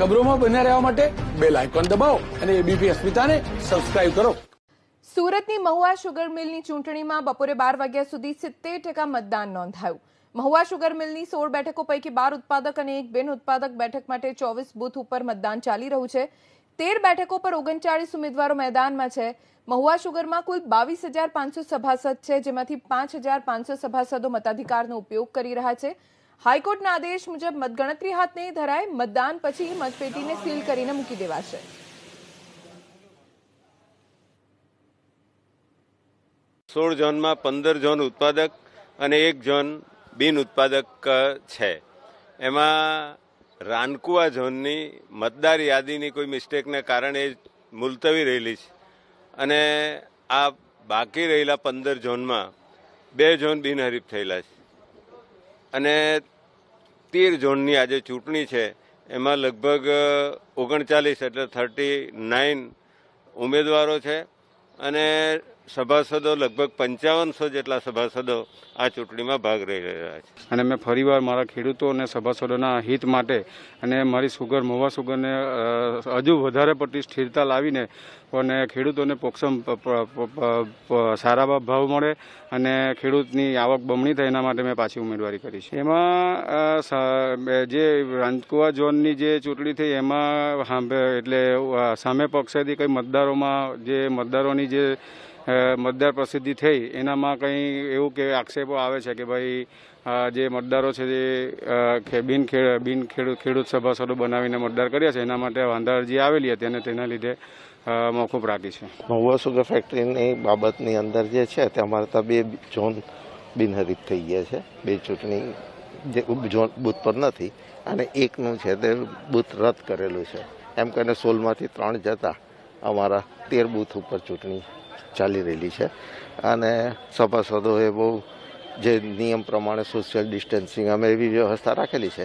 ખબરોમાં બન્યા રહેવા માટે બેલ આઇકોન દબાવો અને એબીપી અસ્મિતાને સબસ્ક્રાઇબ કરો. સુરતની મહુવા શુગર મિલની ચૂંટણીમાં બપોરે 12 વાગ્યા સુધી 70% મતદાન નોંધાયું. મહુવા શુગર મિલની 16 બેઠકો પૈકી 12 ઉત્પાદક અને 1 બિન ઉત્પાદક બેઠક માટે 24 બૂથ ઉપર મતદાન ચાલી રહ્યું છે. 13 બેઠકો પર 39 ઉમેદવારો મેદાનમાં છે. મહુવા શુગરમાં કુલ 22,500 સભાસદ છે, જેમાંથી 5,500 સભાસદો મતાધિકારનો ઉપયોગ કરી રહ્યા છે. હાઈકોર્ટના આદેશ મુજબ મતગણતરી હાથ નહીં ધરાય. મતદાન પછી મતપેટીને સીલ કરીને મૂકી દેવાશે. સોળ ઝોનમાં 15 ઝોન ઉત્પાદક અને 1 ઝોન બિન ઉત્પાદક છે. એમાં રાનકુવા ઝોનની મતદાર યાદીની કોઈ મિસ્ટેકને કારણે મુલતવી રહેલી છે અને આ બાકી રહેલા 15 ઝોનમાં 2 ઝોન બિનહરીફ થયેલા છે અને 13 ઝોનની આજે ચૂંટણી છે. એમાં લગભગ 39 એટલે 39 ઉમેદવારો છે અને સભાસદો લગભગ 5500 જેટલા સભાસદો આ ચૂંટણીમાં ભાગ લઈ રહ્યા છે. અને મેં ફરીવાર મારા ખેડૂતો અને સભાસદોના હિત માટે અને મારી સુગર મહુવા સુગરને હજુ વધારે પડતી સ્થિરતા લાવીને અને ખેડૂતોને પોક્ષમ સારા ભાવ મળે અને ખેડૂતની આવક બમણી થાય એના માટે મેં પાછી ઉમેદવારી કરી છે. એમાં જે રાનકુવા ઝોનની જે ચૂંટણી થઈ એમાં એટલે સામે પક્ષેથી કંઈ મતદારોમાં જે મતદારોની જે મતદાર પ્રસિદ્ધિ થઈ એનામાં કંઈ એવું કે આક્ષેપો આવે છે કે ભાઈ જે મતદારો છે તે ખેડૂત સભાસદો બનાવીને મતદાર કર્યા છે, એના માટે વાંધા અરજી આવેલી હતી અને તેના લીધે મોકૂફ રાખી છે. મહુવા સુગર ફેક્ટરીની બાબતની અંદર જે છે તે અમારે ત્યાં 2 ઝોન બિનહરીફ થઈ ગયા છે. 2 ચૂંટણી જે ઝોન બૂથ પર નથી અને એકનું છે તે બૂથ રદ કરેલું છે. એમ કરીને 16માંથી 3 જતા અમારા 13 બૂથ ઉપર ચૂંટણી ચાલી રહેલી છે અને સભાસદોએ બહુ જે નિયમ પ્રમાણે સોશિયલ ડિસ્ટન્સિંગ અમે એવી વ્યવસ્થા રાખેલી છે.